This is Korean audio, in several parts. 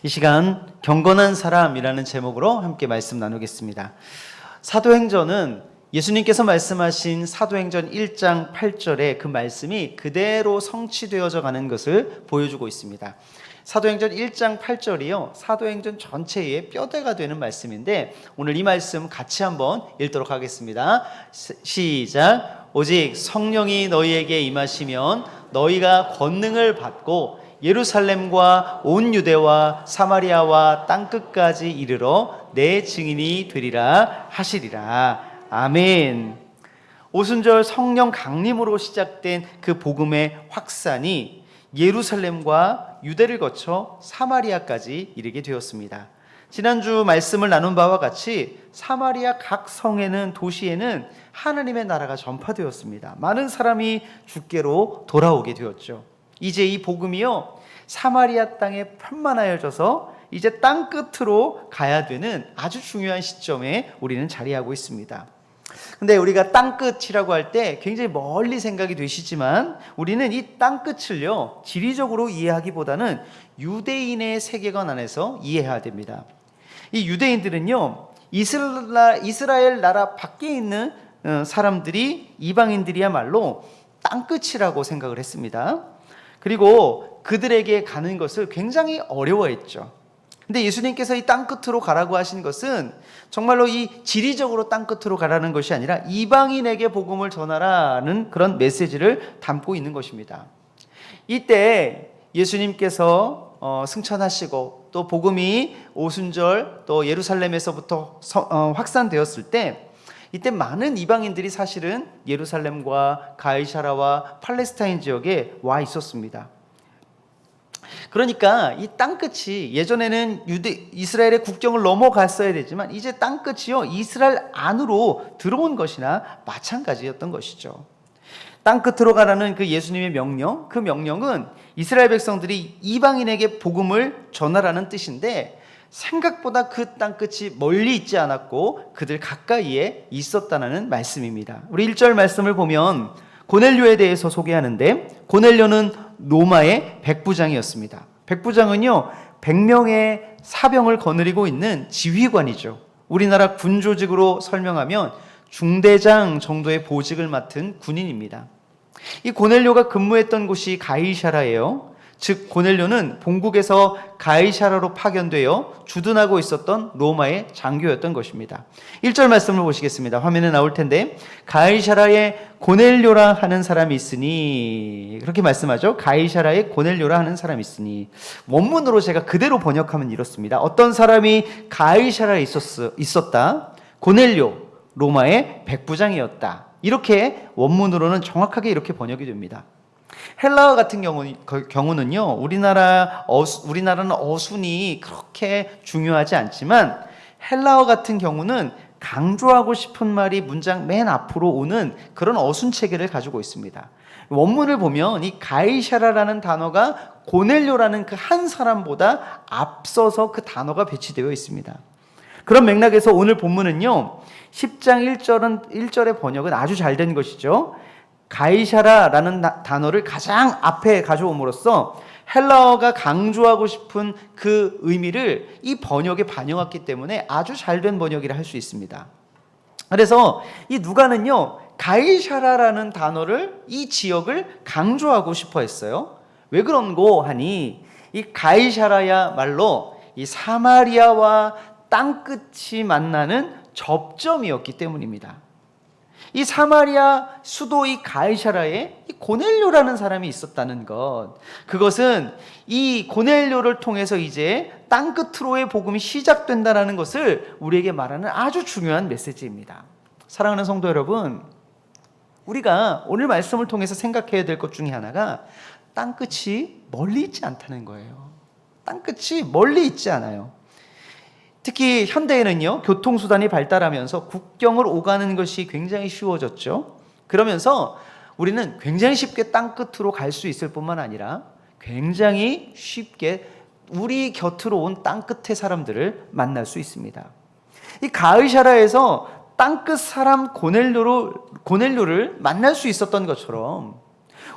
이 시간 경건한 사람이라는 제목으로 함께 말씀 나누겠습니다. 사도행전은 예수님께서 말씀하신 사도행전 1장 8절에 그 말씀이 그대로 성취되어져 가는 것을 보여주고 있습니다. 사도행전 1장 8절이요, 사도행전 전체의 뼈대가 되는 말씀인데 오늘 이 말씀 같이 한번 읽도록 하겠습니다. 시작. 오직 성령이 너희에게 임하시면 너희가 권능을 받고 예루살렘과 온 유대와 사마리아와 땅끝까지 이르러 내 증인이 되리라 하시리라. 아멘. 오순절 성령 강림으로 시작된 그 복음의 확산이 예루살렘과 유대를 거쳐 사마리아까지 이르게 되었습니다. 지난주 말씀을 나눈 바와 같이 사마리아 각 성에는, 도시에는 하나님의 나라가 전파되었습니다. 많은 사람이 주께로 돌아오게 되었죠. 이제 이 복음이요, 사마리아 땅에 편만하여져서 이제 땅 끝으로 가야 되는 아주 중요한 시점에 우리는 자리하고 있습니다. 근데 우리가 땅 끝이라고 할 때 굉장히 멀리 생각이 되시지만 우리는 이 땅 끝을요, 지리적으로 이해하기보다는 유대인의 세계관 안에서 이해해야 됩니다. 이 유대인들은요, 이스라엘 나라 밖에 있는 사람들이, 이방인들이야말로 땅 끝이라고 생각을 했습니다. 그리고 그들에게 가는 것을 굉장히 어려워했죠. 근데 예수님께서 이 땅 끝으로 가라고 하신 것은 정말로 이 지리적으로 땅 끝으로 가라는 것이 아니라 이방인에게 복음을 전하라는 그런 메시지를 담고 있는 것입니다. 이때 예수님께서 승천하시고 또 복음이 오순절 또 예루살렘에서부터 확산되었을 때, 이때 많은 이방인들이 사실은 예루살렘과 가이사라와 팔레스타인 지역에 와 있었습니다. 그러니까 이 땅끝이 예전에는 이스라엘의 국경을 넘어갔어야 되지만 이제 땅끝이요, 이스라엘 안으로 들어온 것이나 마찬가지였던 것이죠. 땅끝으로 가라는 그 예수님의 명령, 그 명령은 이스라엘 백성들이 이방인에게 복음을 전하라는 뜻인데 생각보다 그 땅끝이 멀리 있지 않았고 그들 가까이에 있었다는 말씀입니다. 우리 1절 말씀을 보면 고넬료에 대해서 소개하는데, 고넬료는 로마의 백부장이었습니다. 백부장은요, 100명의 사병을 거느리고 있는 지휘관이죠. 우리나라 군 조직으로 설명하면 중대장 정도의 보직을 맡은 군인입니다. 이 고넬료가 근무했던 곳이 가이사라예요. 즉 고넬료는 본국에서 가이사라로 파견되어 주둔하고 있었던 로마의 장교였던 것입니다. 1절 말씀을 보시겠습니다. 화면에 나올 텐데, 가이사라에 고넬료라 하는 사람이 있으니, 그렇게 말씀하죠. 가이사라에 고넬료라 하는 사람이 있으니. 원문으로 제가 그대로 번역하면 이렇습니다. 어떤 사람이 가이사라에 있었다. 고넬료, 로마의 백부장이었다. 이렇게 원문으로는 정확하게 이렇게 번역이 됩니다. 헬라어 같은 경우는요, 우리나라는 어순이 그렇게 중요하지 않지만 헬라어 같은 경우는 강조하고 싶은 말이 문장 맨 앞으로 오는 그런 어순 체계를 가지고 있습니다. 원문을 보면 이 가이사라라는 단어가 고넬료라는 그 한 사람보다 앞서서 그 단어가 배치되어 있습니다. 그런 맥락에서 오늘 본문은요, 10장 1절의 번역은 아주 잘 된 것이죠. 가이사라라는 단어를 가장 앞에 가져옴으로써 헬라어가 강조하고 싶은 그 의미를 이 번역에 반영했기 때문에 아주 잘된 번역이라 할 수 있습니다. 그래서 이 누가는요, 가이사라라는 단어를, 이 지역을 강조하고 싶어 했어요. 왜 그런고 하니, 이 가이사라야말로 이 사마리아와 땅끝이 만나는 접점이었기 때문입니다. 이 사마리아 수도 이 가이사라에 이 고넬료라는 사람이 있었다는 것, 그것은 이 고넬료를 통해서 이제 땅끝으로의 복음이 시작된다는 것을 우리에게 말하는 아주 중요한 메시지입니다. 사랑하는 성도 여러분, 우리가 오늘 말씀을 통해서 생각해야 될 것 중에 하나가 땅끝이 멀리 있지 않다는 거예요. 땅끝이 멀리 있지 않아요. 특히 현대에는요, 교통수단이 발달하면서 국경을 오가는 것이 굉장히 쉬워졌죠. 그러면서 우리는 굉장히 쉽게 땅끝으로 갈 수 있을 뿐만 아니라 굉장히 쉽게 우리 곁으로 온 땅끝의 사람들을 만날 수 있습니다. 이 가이사라에서 땅끝 사람 고넬료를 만날 수 있었던 것처럼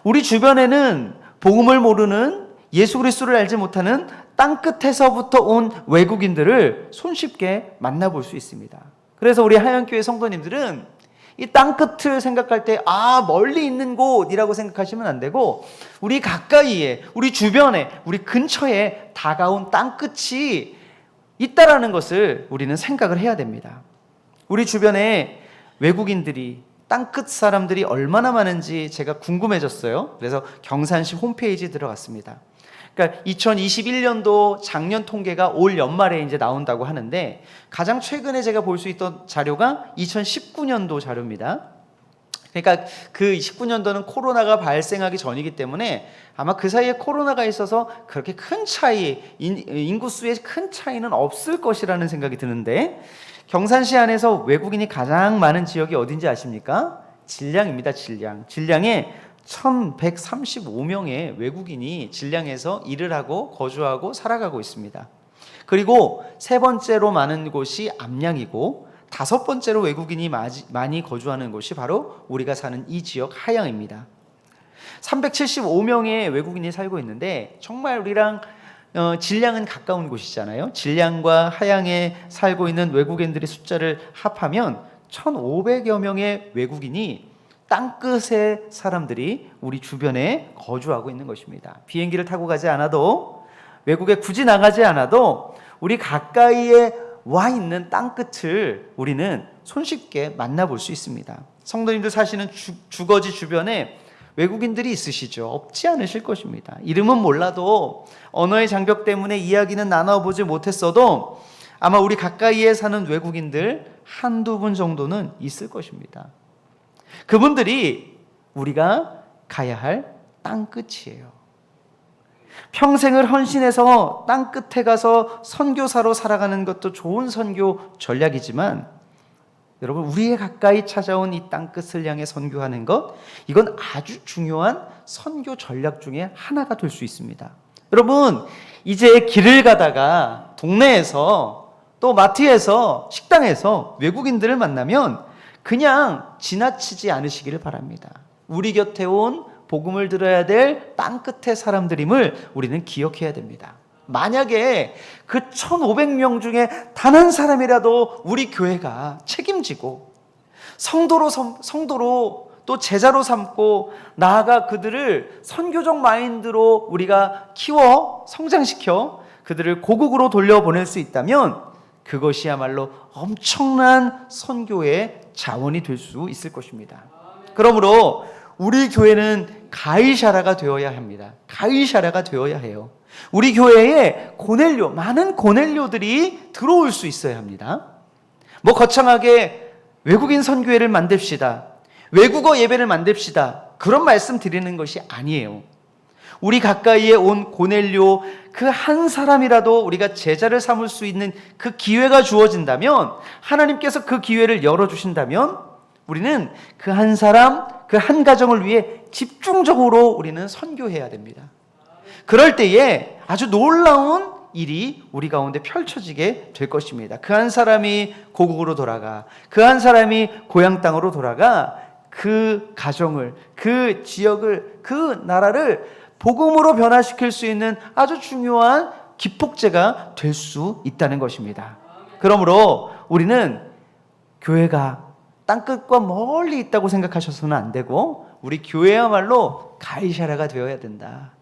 우리 주변에는 복음을 모르는 예수 그리스도를 알지 못하는 땅끝에서부터 온 외국인들을 손쉽게 만나볼 수 있습니다. 그래서 우리 하얀교회 성도님들은 이 땅끝을 생각할 때 멀리 있는 곳이라고 생각하시면 안 되고, 우리 가까이에, 우리 주변에, 우리 근처에 다가온 땅끝이 있다라는 것을 우리는 생각을 해야 됩니다. 우리 주변에 외국인들이, 땅끝 사람들이 얼마나 많은지 제가 궁금해졌어요. 그래서 경산시 홈페이지에 들어갔습니다. 그러니까 2021년도 작년 통계가 올 연말에 이제 나온다고 하는데, 가장 최근에 제가 볼 수 있던 자료가 2019년도 자료입니다. 그러니까 그 19년도는 코로나가 발생하기 전이기 때문에 아마 그 사이에 코로나가 있어서 그렇게 큰 차이, 인구수의 큰 차이는 없을 것이라는 생각이 드는데, 경산시 안에서 외국인이 가장 많은 지역이 어딘지 아십니까? 진량입니다. 진량에 1135명의 외국인이 진량에서 일을 하고 거주하고 살아가고 있습니다. 그리고 세 번째로 많은 곳이 암양이고, 다섯 번째로 외국인이 많이 거주하는 곳이 바로 우리가 사는 이 지역 하양입니다. 375명의 외국인이 살고 있는데, 정말 우리랑 진량은 가까운 곳이잖아요. 진량과 하양에 살고 있는 외국인들의 숫자를 합하면 1,500여 명의 외국인이, 땅끝의 사람들이 우리 주변에 거주하고 있는 것입니다. 비행기를 타고 가지 않아도, 외국에 굳이 나가지 않아도 우리 가까이에 와 있는 땅끝을 우리는 손쉽게 만나볼 수 있습니다. 성도님들 사시는 주거지 주변에 외국인들이 있으시죠? 없지 않으실 것입니다. 이름은 몰라도, 언어의 장벽 때문에 이야기는 나눠보지 못했어도 아마 우리 가까이에 사는 외국인들 한두 분 정도는 있을 것입니다. 그분들이 우리가 가야 할 땅끝이에요. 평생을 헌신해서 땅끝에 가서 선교사로 살아가는 것도 좋은 선교 전략이지만, 여러분, 우리의 가까이 찾아온 이 땅끝을 향해 선교하는 것, 이건 아주 중요한 선교 전략 중에 하나가 될 수 있습니다. 여러분, 이제 길을 가다가 동네에서, 또 마트에서, 식당에서 외국인들을 만나면 그냥 지나치지 않으시기를 바랍니다. 우리 곁에 온 복음을 들어야 될 땅끝의 사람들임을 우리는 기억해야 됩니다. 만약에 그 1,500명 중에 단 한 사람이라도 우리 교회가 책임지고 성도로 또 제자로 삼고, 나아가 그들을 선교적 마인드로 우리가 키워 성장시켜 그들을 고국으로 돌려보낼 수 있다면, 그것이야말로 엄청난 선교의 자원이 될 수 있을 것입니다. 그러므로 우리 교회는 가이샤라가 되어야 합니다. 가이샤라가 되어야 해요. 우리 교회에 많은 고넬료들이 들어올 수 있어야 합니다. 거창하게 외국인 선교회를 만듭시다, 외국어 예배를 만듭시다, 그런 말씀 드리는 것이 아니에요. 우리 가까이에 온 고넬료 그 한 사람이라도 우리가 제자를 삼을 수 있는 그 기회가 주어진다면, 하나님께서 그 기회를 열어주신다면, 우리는 그 한 사람, 그 한 가정을 위해 집중적으로 우리는 선교해야 됩니다. 그럴 때에 아주 놀라운 일이 우리 가운데 펼쳐지게 될 것입니다. 그 한 사람이 고국으로 돌아가, 그 한 사람이 고향 땅으로 돌아가 그 가정을, 그 지역을, 그 나라를 복음으로 변화시킬 수 있는 아주 중요한 기폭제가 될 수 있다는 것입니다. 그러므로 우리는 교회가 땅끝과 멀리 있다고 생각하셔서는 안 되고, 우리 교회야말로 가이샤라가 되어야 된다,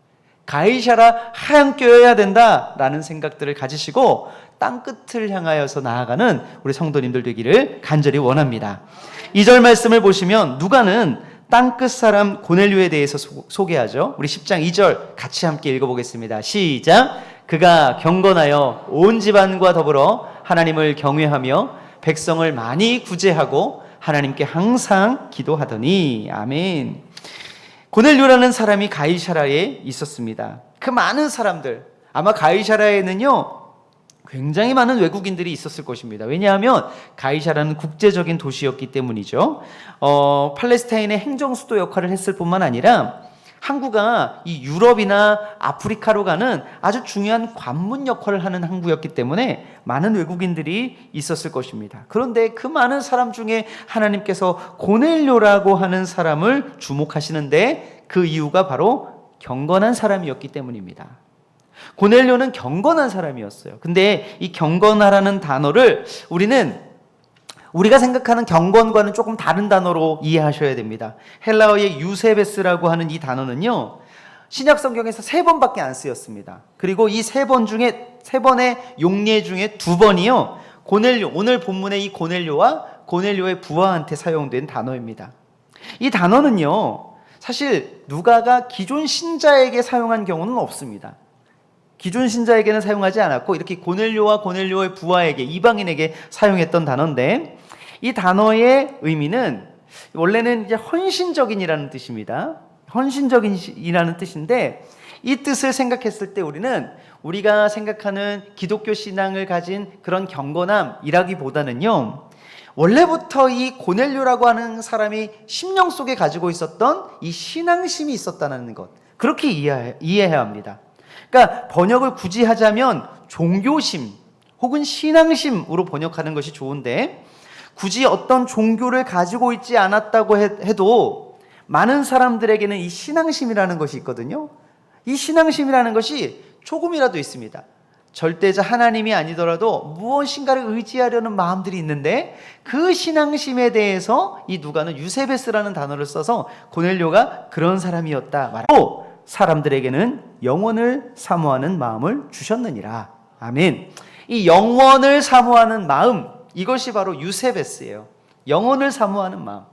가이샤라 하얀교회여야 된다라는 생각들을 가지시고 땅끝을 향하여서 나아가는 우리 성도님들 되기를 간절히 원합니다. 2절 말씀을 보시면 누가는 땅끝 사람 고넬료에 대해서 소개하죠. 우리 10장 2절 같이 함께 읽어보겠습니다. 시작. 그가 경건하여 온 집안과 더불어 하나님을 경외하며 백성을 많이 구제하고 하나님께 항상 기도하더니. 아멘. 고넬료라는 사람이 가이사라에 있었습니다. 그 많은 사람들, 아마 가이사라에는요 굉장히 많은 외국인들이 있었을 것입니다. 왜냐하면 가이사라는 국제적인 도시였기 때문이죠. 팔레스타인의 행정수도 역할을 했을 뿐만 아니라 항구가 이 유럽이나 아프리카로 가는 아주 중요한 관문 역할을 하는 항구였기 때문에 많은 외국인들이 있었을 것입니다. 그런데 그 많은 사람 중에 하나님께서 고넬료라고 하는 사람을 주목하시는데, 그 이유가 바로 경건한 사람이었기 때문입니다. 고넬료는 경건한 사람이었어요. 근데 이 경건하라는 단어를 우리가 생각하는 경건과는 조금 다른 단어로 이해하셔야 됩니다. 헬라어의 유세베스라고 하는 이 단어는요, 신약 성경에서 3번밖에 안 쓰였습니다. 그리고 이 3번의 용례 중에 2번이요, 고넬료, 오늘 본문의 이 고넬료와 고넬료의 부하한테 사용된 단어입니다. 이 단어는요, 사실 누가가 기존 신자에게 사용한 경우는 없습니다. 기존 신자에게는 사용하지 않았고 이렇게 고넬료와 고넬료의 부하에게, 이방인에게 사용했던 단어인데, 이 단어의 의미는 원래는 이제 헌신적인이라는 뜻입니다. 헌신적인이라는 뜻인데, 이 뜻을 생각했을 때 우리가 생각하는 기독교 신앙을 가진 그런 경건함이라기보다는요, 원래부터 이 고넬료라고 하는 사람이 심령 속에 가지고 있었던 이 신앙심이 있었다는 것, 그렇게 이해해야 합니다. 그러니까 번역을 굳이 하자면 종교심 혹은 신앙심으로 번역하는 것이 좋은데, 굳이 어떤 종교를 가지고 있지 않았다고 해도 많은 사람들에게는 이 신앙심이라는 것이 있거든요. 이 신앙심이라는 것이 조금이라도 있습니다. 절대자 하나님이 아니더라도 무엇인가를 의지하려는 마음들이 있는데, 그 신앙심에 대해서 이 누가는 유세베스라는 단어를 써서 고넬료가 그런 사람이었다 말하고, 사람들에게는 영원을 사모하는 마음을 주셨느니라. 아멘. 이 영원을 사모하는 마음, 이것이 바로 유세베스예요. 영원을 사모하는 마음.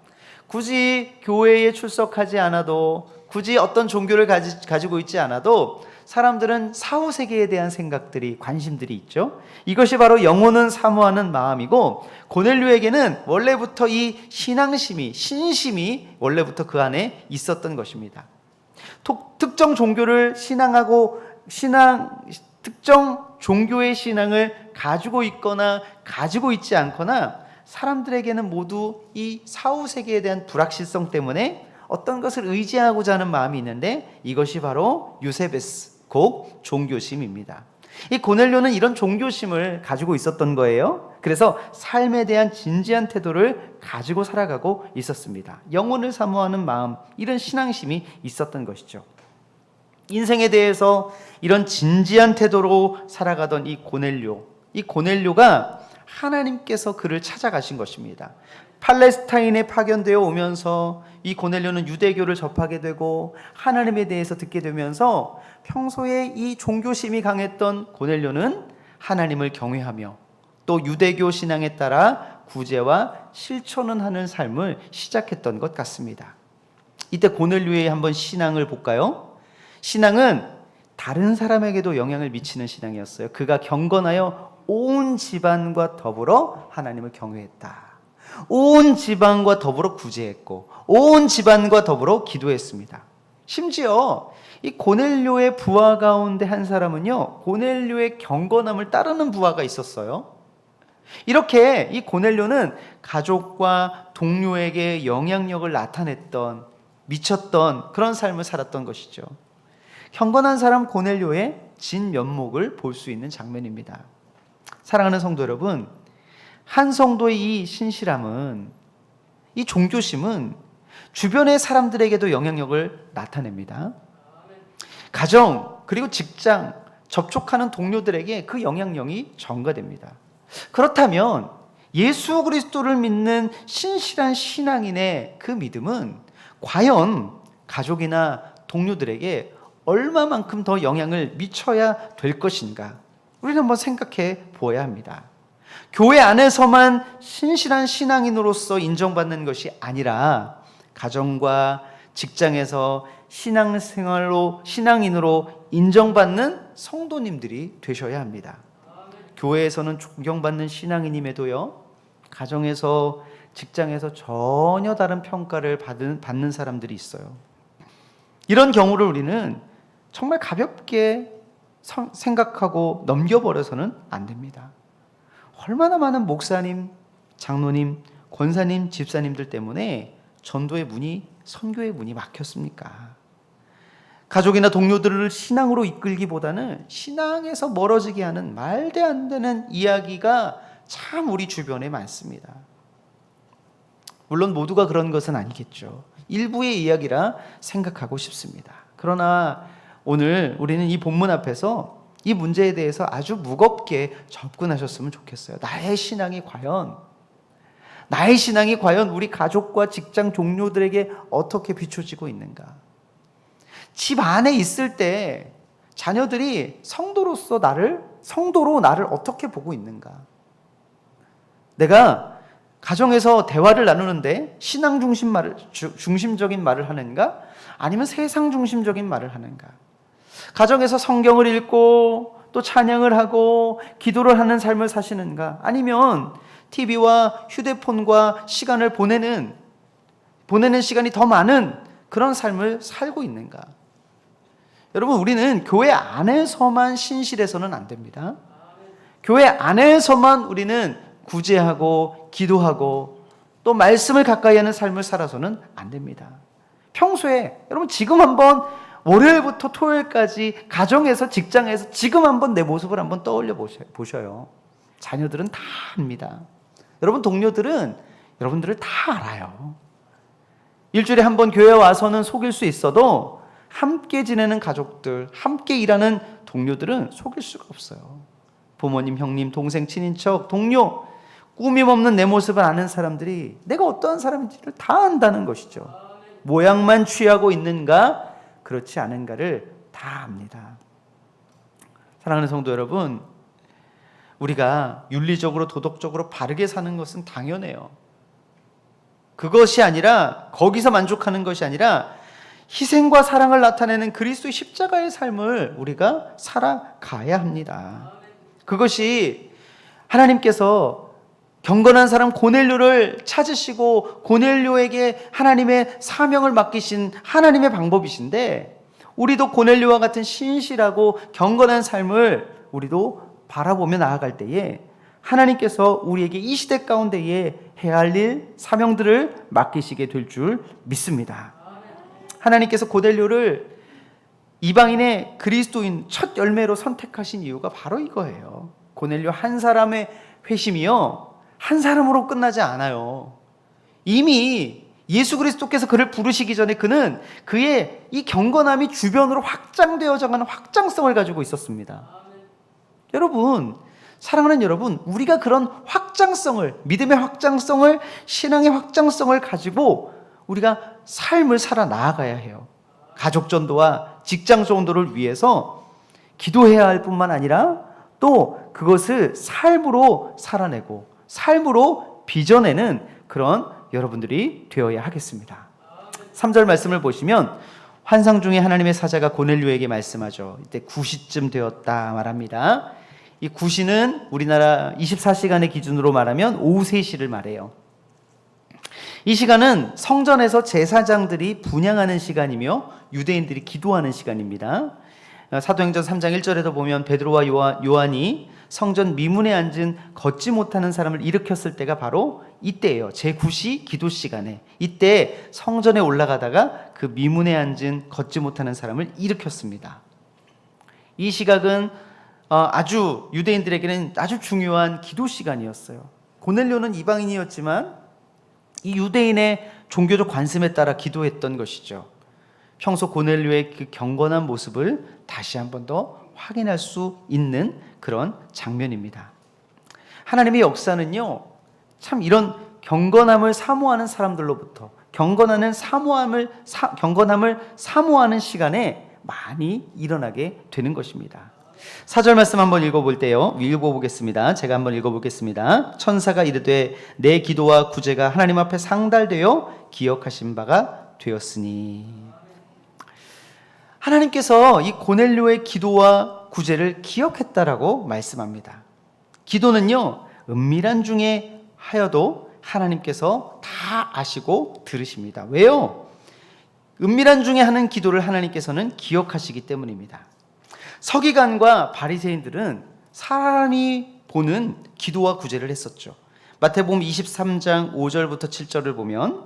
굳이 교회에 출석하지 않아도, 굳이 어떤 종교를 가지고 있지 않아도 사람들은 사후 세계에 대한 생각들이, 관심들이 있죠. 이것이 바로 영혼은 사모하는 마음이고, 고넬료에게는 원래부터 이 신앙심이, 신심이 원래부터 그 안에 있었던 것입니다. 특정 종교를 신앙하고 특정 종교의 신앙을 가지고 있거나 가지고 있지 않거나, 사람들에게는 모두 이 사후 세계에 대한 불확실성 때문에 어떤 것을 의지하고자 하는 마음이 있는데, 이것이 바로 유세베스, 곧 종교심입니다. 이 고넬료는 이런 종교심을 가지고 있었던 거예요. 그래서 삶에 대한 진지한 태도를 가지고 살아가고 있었습니다. 영혼을 사모하는 마음, 이런 신앙심이 있었던 것이죠. 인생에 대해서 이런 진지한 태도로 살아가던 이 고넬료가 하나님께서 그를 찾아가신 것입니다. 팔레스타인에 파견되어 오면서 이 고넬료는 유대교를 접하게 되고 하나님에 대해서 듣게 되면서, 평소에 이 종교심이 강했던 고넬료는 하나님을 경외하며 또 유대교 신앙에 따라 구제와 실천을 하는 삶을 시작했던 것 같습니다. 이때 고넬료의 한번 신앙을 볼까요? 신앙은 다른 사람에게도 영향을 미치는 신앙이었어요. 그가 경건하여 온 집안과 더불어 하나님을 경외했다. 온 집안과 더불어 구제했고 온 집안과 더불어 기도했습니다. 심지어 이 고넬료의 부하 가운데 한 사람은요, 고넬료의 경건함을 따르는 부하가 있었어요. 이렇게 이 고넬료는 가족과 동료에게 영향력을 나타냈던, 미쳤던 그런 삶을 살았던 것이죠. 경건한 사람 고넬료의 진면목을 볼 수 있는 장면입니다. 사랑하는 성도 여러분, 한 성도의 이 신실함은, 이 종교심은 주변의 사람들에게도 영향력을 나타냅니다. 가정, 그리고 직장, 접촉하는 동료들에게 그 영향력이 전가됩니다. 그렇다면 예수 그리스도를 믿는 신실한 신앙인의 그 믿음은 과연 가족이나 동료들에게 얼마만큼 더 영향을 미쳐야 될 것인가? 우리는 한번 생각해 보아야 합니다. 교회 안에서만 신실한 신앙인으로서 인정받는 것이 아니라, 가정과 직장에서 신앙생활로, 신앙인으로 인정받는 성도님들이 되셔야 합니다. 교회에서는 존경받는 신앙인임에도요, 가정에서, 직장에서 전혀 다른 평가를 받는 사람들이 있어요. 이런 경우를 우리는 정말 가볍게 생각하고 넘겨버려서는 안 됩니다. 얼마나 많은 목사님, 장로님, 권사님, 집사님들 때문에 전도의 문이, 선교의 문이 막혔습니까? 가족이나 동료들을 신앙으로 이끌기보다는 신앙에서 멀어지게 하는 말도 안 되는 이야기가 참 우리 주변에 많습니다. 물론 모두가 그런 것은 아니겠죠. 일부의 이야기라 생각하고 싶습니다. 그러나 오늘 우리는 이 본문 앞에서 이 문제에 대해서 아주 무겁게 접근하셨으면 좋겠어요. 나의 신앙이 과연 우리 가족과 직장 동료들에게 어떻게 비춰지고 있는가? 집 안에 있을 때 자녀들이 성도로 나를 어떻게 보고 있는가? 내가 가정에서 대화를 나누는데 신앙 중심적인 말을 하는가? 아니면 세상 중심적인 말을 하는가? 가정에서 성경을 읽고 또 찬양을 하고 기도를 하는 삶을 사시는가? 아니면 TV와 휴대폰과 시간을 보내는 시간이 더 많은 그런 삶을 살고 있는가? 여러분, 우리는 교회 안에서만 신실해서는 안 됩니다. 교회 안에서만 우리는 구제하고 기도하고 또 말씀을 가까이 하는 삶을 살아서는 안 됩니다. 평소에 여러분 지금 한번 월요일부터 토요일까지 가정에서 직장에서 지금 한번 내 모습을 한번 떠올려 보셔요. 자녀들은 다 압니다. 여러분 동료들은 여러분들을 다 알아요. 일주일에 한 번 교회 와서는 속일 수 있어도 함께 지내는 가족들, 함께 일하는 동료들은 속일 수가 없어요. 부모님, 형님, 동생, 친인척, 동료, 꾸밈없는 내 모습을 아는 사람들이 내가 어떠한 사람인지를 다 안다는 것이죠. 모양만 취하고 있는가, 그렇지 않은가를 다 압니다. 사랑하는 성도 여러분, 우리가 윤리적으로 도덕적으로 바르게 사는 것은 당연해요. 그것이 아니라, 거기서 만족하는 것이 아니라 희생과 사랑을 나타내는 그리스도의 십자가의 삶을 우리가 살아가야 합니다. 그것이 하나님께서 경건한 사람 고넬료를 찾으시고 고넬료에게 하나님의 사명을 맡기신 하나님의 방법이신데, 우리도 고넬료와 같은 신실하고 경건한 삶을 우리도 바라보며 나아갈 때에 하나님께서 우리에게 이 시대 가운데에 해야 할 일, 사명들을 맡기시게 될 줄 믿습니다. 하나님께서 고넬료를 이방인의 그리스도인 첫 열매로 선택하신 이유가 바로 이거예요. 고넬료 한 사람의 회심이요, 한 사람으로 끝나지 않아요. 이미 예수 그리스도께서 그를 부르시기 전에 그는 그의 이 경건함이 주변으로 확장되어져 가는 확장성을 가지고 있었습니다. 여러분, 사랑하는 여러분, 우리가 그런 확장성을, 믿음의 확장성을, 신앙의 확장성을 가지고 우리가 삶을 살아 나아가야 해요. 가족 전도와 직장 전도를 위해서 기도해야 할 뿐만 아니라 또 그것을 삶으로 살아내고 삶으로 빚어내는 그런 여러분들이 되어야 하겠습니다. 3절 말씀을 보시면 환상 중에 하나님의 사자가 고넬료에게 말씀하죠. 이때 9시쯤 되었다 말합니다. 이 9시는 우리나라 24시간의 기준으로 말하면 오후 3시를 말해요. 이 시간은 성전에서 제사장들이 분향하는 시간이며 유대인들이 기도하는 시간입니다. 사도행전 3장 1절에도 보면 베드로와 요한이 성전 미문에 앉은 걷지 못하는 사람을 일으켰을 때가 바로 이때예요. 제9시 기도 시간에 이때 성전에 올라가다가 그 미문에 앉은 걷지 못하는 사람을 일으켰습니다. 이 시각은 아주 유대인들에게는 아주 중요한 기도 시간이었어요. 고넬료는 이방인이었지만 이 유대인의 종교적 관습에 따라 기도했던 것이죠. 평소 고넬료의 그 경건한 모습을 다시 한 번 더 확인할 수 있는 그런 장면입니다. 하나님의 역사는요, 참 이런 경건함을 사모하는 사람들로부터 경건함을 사모하는 시간에 많이 일어나게 되는 것입니다. 4절 말씀 한번 읽어보겠습니다. 제가 한번 읽어보겠습니다. 천사가 이르되 내 기도와 구제가 하나님 앞에 상달되어 기억하신 바가 되었으니. 하나님께서 이 고넬료의 기도와 구제를 기억했다라고 말씀합니다. 기도는요, 은밀한 중에 하여도 하나님께서 다 아시고 들으십니다. 왜요? 은밀한 중에 하는 기도를 하나님께서는 기억하시기 때문입니다. 서기관과 바리새인들은 사람이 보는 기도와 구제를 했었죠. 마태복음 23장 5절부터 7절을 보면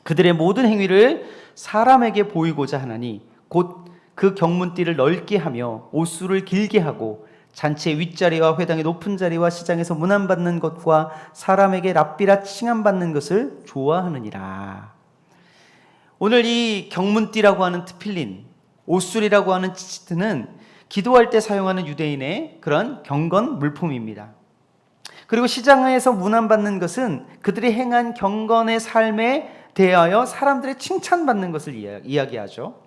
그들의 모든 행위를 사람에게 보이고자 하나니 곧 그 경문띠를 넓게 하며 옷수를 길게 하고 잔치의 윗자리와 회당의 높은 자리와 시장에서 문안받는 것과 사람에게 랍비라 칭함받는 것을 좋아하느니라. 오늘 이 경문띠라고 하는 트필린, 옷술이라고 하는 찌찌트는 기도할 때 사용하는 유대인의 그런 경건 물품입니다. 그리고 시장에서 문안받는 것은 그들이 행한 경건의 삶에 대하여 사람들의 칭찬받는 것을 이야기하죠.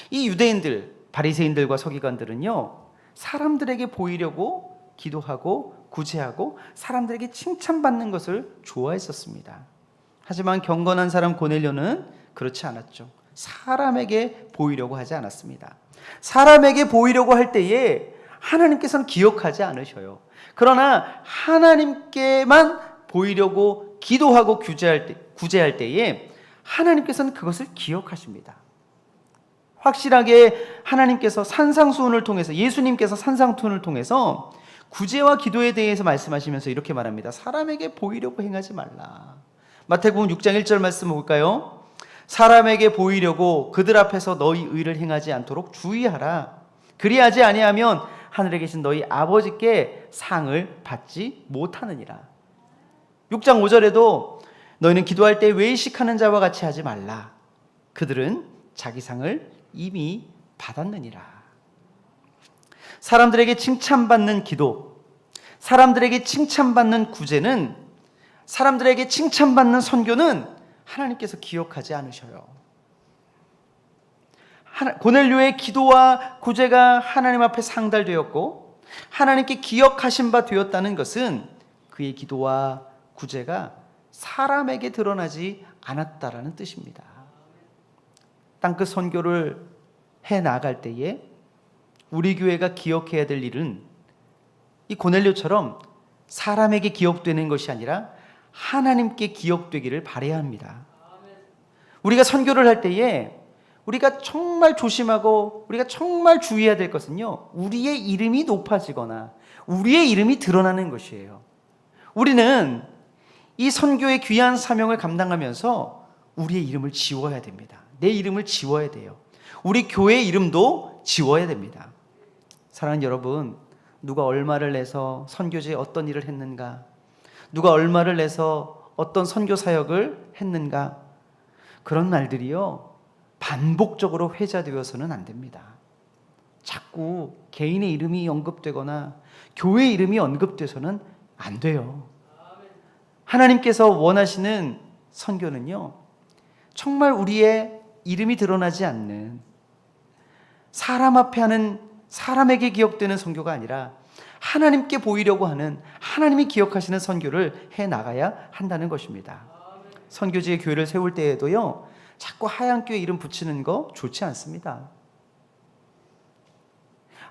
이 유대인들, 바리새인들과 서기관들은요, 사람들에게 보이려고 기도하고 구제하고 사람들에게 칭찬받는 것을 좋아했었습니다. 하지만 경건한 사람 고넬료는 그렇지 않았죠. 사람에게 보이려고 하지 않았습니다. 사람에게 보이려고 할 때에 하나님께서는 기억하지 않으셔요. 그러나 하나님께만 보이려고 기도하고 구제할 때에 하나님께서는 그것을 기억하십니다. 확실하게 하나님께서 산상수훈을 통해서, 예수님께서 산상수훈을 통해서 구제와 기도에 대해서 말씀하시면서 이렇게 말합니다. 사람에게 보이려고 행하지 말라. 마태복음 6장 1절 말씀 볼까요? 사람에게 보이려고 그들 앞에서 너희 의를 행하지 않도록 주의하라. 그리하지 아니하면 하늘에 계신 너희 아버지께 상을 받지 못하느니라. 6장 5절에도 너희는 기도할 때 외식하는 자와 같이 하지 말라. 그들은 자기 상을 이미 받았느니라. 사람들에게 칭찬받는 기도, 사람들에게 칭찬받는 구제는, 사람들에게 칭찬받는 선교는 하나님께서 기억하지 않으셔요. 고넬료의 기도와 구제가 하나님 앞에 상달되었고 하나님께 기억하신 바 되었다는 것은 그의 기도와 구제가 사람에게 드러나지 않았다라는 뜻입니다. 땅끝 선교를 해 나갈 때에 우리 교회가 기억해야 될 일은 이 고넬료처럼 사람에게 기억되는 것이 아니라 하나님께 기억되기를 바라야 합니다. 우리가 선교를 할 때에 우리가 정말 조심하고 우리가 정말 주의해야 될 것은요, 우리의 이름이 높아지거나 우리의 이름이 드러나는 것이에요. 우리는 이 선교의 귀한 사명을 감당하면서 우리의 이름을 지워야 됩니다. 내 이름을 지워야 돼요. 우리 교회 이름도 지워야 됩니다. 사랑하는 여러분, 누가 얼마를 내서 선교지에 어떤 일을 했는가, 누가 얼마를 내서 어떤 선교 사역을 했는가, 그런 말들이요 반복적으로 회자되어서는 안 됩니다. 자꾸 개인의 이름이 언급되거나 교회 이름이 언급돼서는 안 돼요. 하나님께서 원하시는 선교는요, 정말 우리의 이름이 드러나지 않는, 사람 앞에 하는, 사람에게 기억되는 선교가 아니라 하나님께 보이려고 하는, 하나님이 기억하시는 선교를 해 나가야 한다는 것입니다. 선교지의 교회를 세울 때에도요, 자꾸 하얀교회 이름 붙이는 거 좋지 않습니다.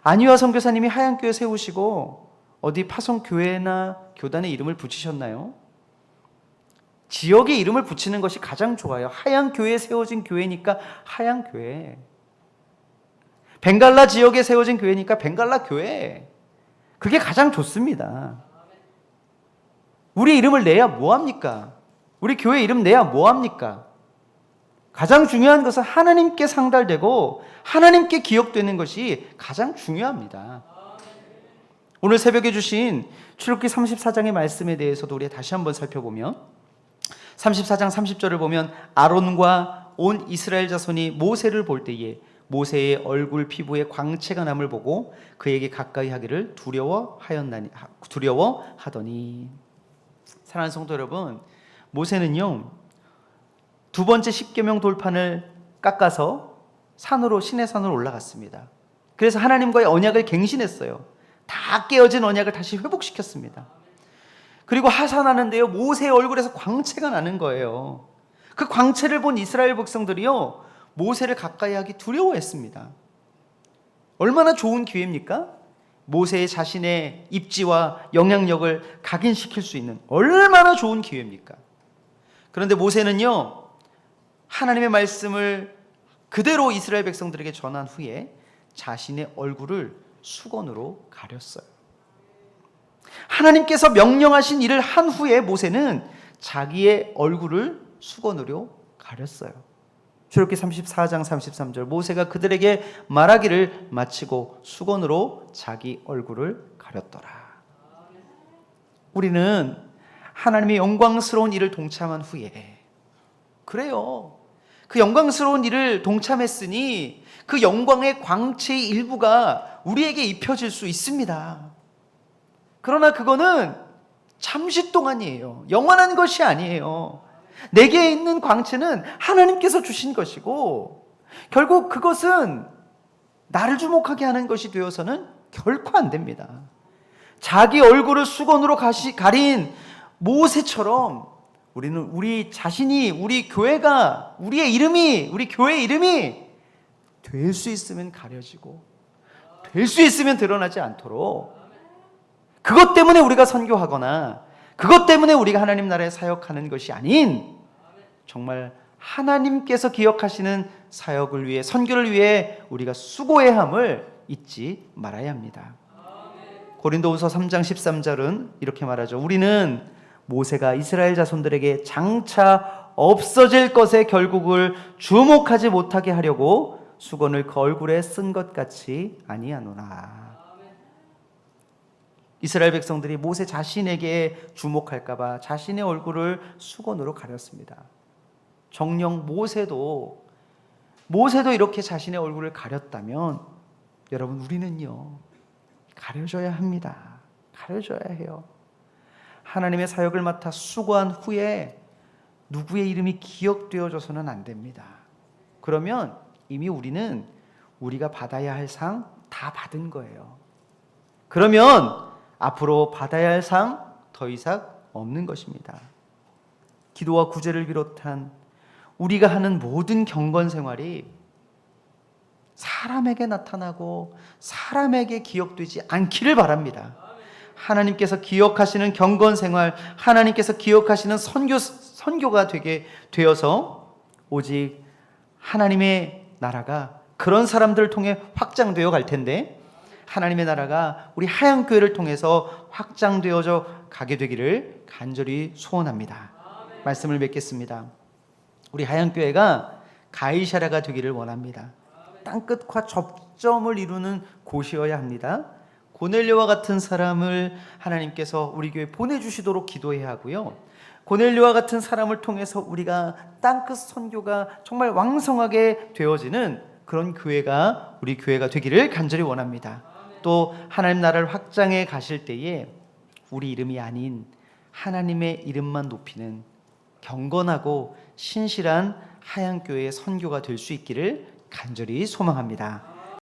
안희화 선교사님이 하얀교회 세우시고 어디 파송교회나 교단의 이름을 붙이셨나요? 지역의 이름을 붙이는 것이 가장 좋아요. 하얀교회에 세워진 교회니까 하얀교회, 벵갈라 지역에 세워진 교회니까 벵갈라 교회, 그게 가장 좋습니다. 우리 이름을 내야 뭐합니까? 우리 교회 이름 내야 뭐합니까? 가장 중요한 것은 하나님께 상달되고 하나님께 기억되는 것이 가장 중요합니다. 오늘 새벽에 주신 출애굽기 34장의 말씀에 대해서도 우리 다시 한번 살펴보면, 34장 30절을 보면 아론과 온 이스라엘 자손이 모세를 볼 때에 모세의 얼굴 피부에 광채가 남을 보고 그에게 가까이 하기를 두려워하더니. 사랑하는 성도 여러분, 모세는요 두 번째 십계명 돌판을 깎아서 산으로, 시내산으로 올라갔습니다. 그래서 하나님과의 언약을 갱신했어요. 다 깨어진 언약을 다시 회복시켰습니다. 그리고 하산하는데요, 모세의 얼굴에서 광채가 나는 거예요. 그 광채를 본 이스라엘 백성들이요 모세를 가까이 하기 두려워했습니다. 얼마나 좋은 기회입니까? 모세의 자신의 입지와 영향력을 각인시킬 수 있는 얼마나 좋은 기회입니까? 그런데 모세는요 하나님의 말씀을 그대로 이스라엘 백성들에게 전한 후에 자신의 얼굴을 수건으로 가렸어요. 하나님께서 명령하신 일을 한 후에 모세는 자기의 얼굴을 수건으로 가렸어요. 출애굽기 34장 33절, 모세가 그들에게 말하기를 마치고 수건으로 자기 얼굴을 가렸더라. 우리는 하나님의 영광스러운 일을 동참한 후에, 그래요, 그 영광스러운 일을 동참했으니 그 영광의 광채의 일부가 우리에게 입혀질 수 있습니다. 그러나 그거는 잠시 동안이에요. 영원한 것이 아니에요. 내게 있는 광채는 하나님께서 주신 것이고 결국 그것은 나를 주목하게 하는 것이 되어서는 결코 안 됩니다. 자기 얼굴을 수건으로 가린 모세처럼 우리는 우리 자신이, 우리 교회가, 우리의 이름이, 우리 교회의 이름이 될 수 있으면 가려지고 될 수 있으면 드러나지 않도록, 그것 때문에 우리가 선교하거나 그것 때문에 우리가 하나님 나라에 사역하는 것이 아닌 정말 하나님께서 기억하시는 사역을 위해, 선교를 위해 우리가 수고해야 함을 잊지 말아야 합니다. 고린도후서 3장 13절은 이렇게 말하죠. 우리는 모세가 이스라엘 자손들에게 장차 없어질 것의 결국을 주목하지 못하게 하려고 수건을 그 얼굴에 쓴 것 같이 아니하노라. 이스라엘 백성들이 모세 자신에게 주목할까 봐 자신의 얼굴을 수건으로 가렸습니다. 정녕 모세도 이렇게 자신의 얼굴을 가렸다면 여러분, 우리는요 가려져야 합니다. 가려져야 해요. 하나님의 사역을 맡아 수고한 후에 누구의 이름이 기억되어져서는 안 됩니다. 그러면 이미 우리는 우리가 받아야 할 상 다 받은 거예요. 그러면 앞으로 받아야 할 상 더 이상 없는 것입니다. 기도와 구제를 비롯한 우리가 하는 모든 경건 생활이 사람에게 나타나고 사람에게 기억되지 않기를 바랍니다. 하나님께서 기억하시는 경건 생활, 하나님께서 기억하시는 선교가 되게 되어서 오직 하나님의 나라가 그런 사람들을 통해 확장되어 갈 텐데, 하나님의 나라가 우리 하얀교회를 통해서 확장되어져 가게 되기를 간절히 소원합니다. 말씀을 맺겠습니다. 우리 하얀교회가 가이사랴가 되기를 원합니다. 땅끝과 접점을 이루는 곳이어야 합니다. 고넬료와 같은 사람을 하나님께서 우리 교회에 보내주시도록 기도해야 하고요. 고넬료와 같은 사람을 통해서 우리가 땅끝 선교가 정말 왕성하게 되어지는 그런 교회가 우리 교회가 되기를 간절히 원합니다. 또 하나님 나라를 확장해 가실 때에 우리 이름이 아닌 하나님의 이름만 높이는 경건하고 신실한 하얀교회의 선교가 될 수 있기를 간절히 소망합니다.